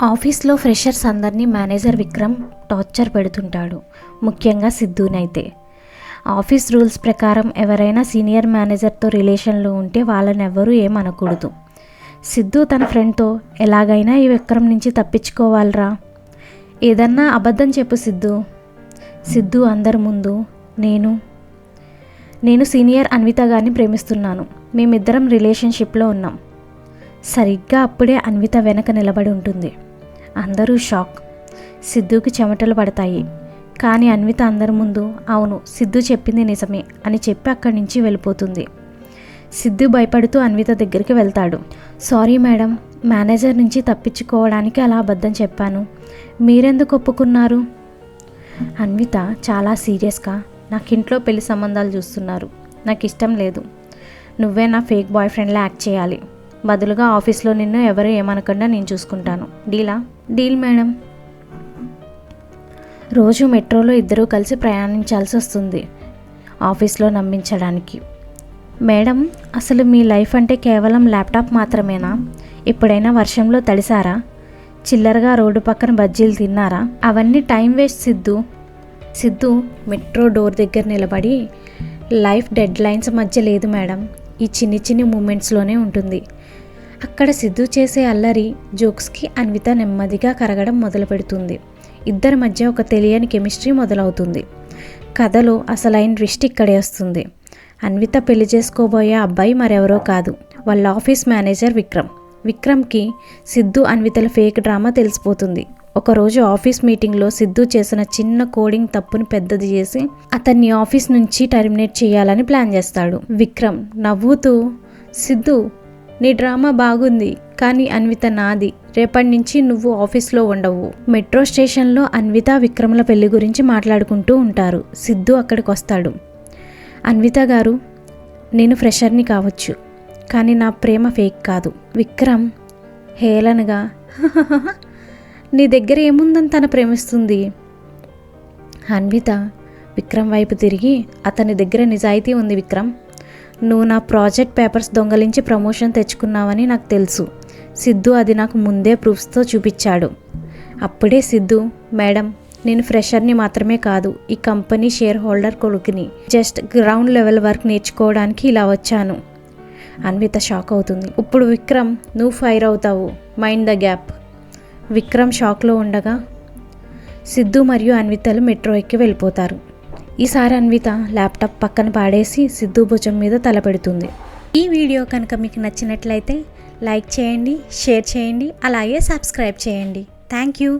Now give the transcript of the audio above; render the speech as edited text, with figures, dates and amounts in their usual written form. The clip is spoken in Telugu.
ఆఫీస్లో ఫ్రెషర్స్ అందరినీ మేనేజర్ విక్రమ్ టార్చర్ పెడుతుంటాడు. ముఖ్యంగా సిద్ధునైతే. ఆఫీస్ రూల్స్ ప్రకారం ఎవరైనా సీనియర్ మేనేజర్తో రిలేషన్లో ఉంటే వాళ్ళని ఎవ్వరూ ఏమనకూడదు. సిద్ధు తన ఫ్రెండ్తో ఎలాగైనా ఈ విక్రమ్ నుంచి తప్పించుకోవాలరా, ఏదన్నా అబద్ధం చెప్పు సిద్ధు. సిద్ధు అందరి ముందు నేను సీనియర్ అన్విత గారిని ప్రేమిస్తున్నాను, మేమిద్దరం రిలేషన్షిప్లో ఉన్నాం. సరిగ్గా అప్పుడే అన్విత వెనక నిలబడి ఉంటుంది. అందరూ షాక్. సిద్ధుకి చెమటలు పడతాయి. కానీ అన్విత అందరి ముందు అవును సిద్ధు చెప్పింది నిజమే అని చెప్పి అక్కడి నుంచి వెళ్ళిపోతుంది. సిద్ధు భయపడుతూ అన్విత దగ్గరికి వెళ్తాడు. సారీ మేడం, మేనేజర్ నుంచి తప్పించుకోవడానికి అలా అబద్ధం చెప్పాను, మీరెందుకు ఒప్పుకున్నారు? అన్విత చాలా సీరియస్గా, నాకు ఇంట్లో పెళ్లి సంబంధాలు చూస్తున్నారు, నాకు ఇష్టం లేదు, నువ్వే నా ఫేక్ బాయ్ ఫ్రెండ్లా యాక్ట్ చేయాలి, బదులుగా ఆఫీస్లో నిన్ను ఎవరు ఏమనకుండా నేను చూసుకుంటాను, డీలా? Deal madam. రోజు మెట్రోలో ఇద్దరూ కలిసి ప్రయాణించాల్సి వస్తుంది ఆఫీస్లో నమ్మించడానికి. మేడం, అసలు మీ లైఫ్ అంటే కేవలం ల్యాప్టాప్ మాత్రమేనా? ఎప్పుడైనా వర్షంలో తడిసారా? చిల్లరగా రోడ్డు పక్కన బజ్జీలు తిన్నారా? అవన్నీ time waste Siddhu. Siddhu metro door దగ్గర నిలబడి, లైఫ్ డెడ్ లైన్స్ మధ్య లేదు మేడం, ఈ చిన్ని చిన్ని మూమెంట్స్లోనే ఉంటుంది. అక్కడ సిద్ధు చేసే అల్లరి జోక్స్కి అన్విత నెమ్మదిగా కరగడం మొదలు పెడుతుంది. ఇద్దరి మధ్య ఒక తెలియని కెమిస్ట్రీ మొదలవుతుంది. కథలో అసలైన ట్విస్ట్ ఇక్కడే వస్తుంది. అన్విత పెళ్లి చేసుకోబోయే అబ్బాయి మరెవరో కాదు, వాళ్ళ ఆఫీస్ మేనేజర్ విక్రమ్. విక్రమ్కి సిద్ధు అన్వితల ఫేక్ డ్రామా తెలిసిపోతుంది. ఒకరోజు ఆఫీస్ మీటింగ్లో సిద్ధు చేసిన చిన్న కోడింగ్ తప్పుని పెద్దది చేసి అతన్ని ఆఫీస్ నుంచి టర్మినేట్ చేయాలని ప్లాన్ చేస్తాడు. విక్రమ్ నవ్వుతూ, సిద్ధు నీ డ్రామా బాగుంది, కానీ అన్విత నాది, రేపటి నుంచి నువ్వు ఆఫీస్లో ఉండవు. మెట్రో స్టేషన్లో అన్విత విక్రమ్ల పెళ్లి గురించి మాట్లాడుకుంటూ ఉంటారు. సిద్ధు అక్కడికి వస్తాడు. అన్విత గారు, నేను ఫ్రెషర్ని కావచ్చు, కానీ నా ప్రేమ ఫేక్ కాదు. విక్రమ్ హేళనగా, నీ దగ్గర ఏముందని తన ప్రేమిస్తుంది. అన్విత విక్రమ్ వైపు తిరిగి, అతని దగ్గర నిజాయితీ ఉంది విక్రమ్, నువ్వు నా ప్రాజెక్ట్ పేపర్స్ దొంగలించి ప్రమోషన్ తెచ్చుకున్నావని నాకు తెలుసు. సిద్ధు అది నాకు ముందే ప్రూఫ్స్తో చూపించాడు. అప్పుడే సిద్ధు, మేడం, నేను ఫ్రెషర్ని మాత్రమే కాదు, ఈ కంపెనీ షేర్ హోల్డర్ కొడుకుని, జస్ట్ గ్రౌండ్ లెవెల్ వర్క్ నేర్చుకోవడానికి ఇలా వచ్చాను. అన్విత షాక్ అవుతుంది. ఇప్పుడు విక్రమ్ నువ్వు ఫైర్ అవుతావు, మైండ్ ద గ్యాప్. విక్రమ్ షాక్లో ఉండగా సిద్ధు మరియు అన్వితలు మెట్రో ఎక్కి వెళ్ళిపోతారు. ఈసారి అన్విత ల్యాప్టాప్ పక్కన పాడేసి సిద్ధు భుజం మీద తలపెడుతుంది. ఈ వీడియో కనుక మీకు నచ్చినట్లయితే లైక్ చేయండి, షేర్ చేయండి, అలాగే సబ్స్క్రైబ్ చేయండి. Thank you.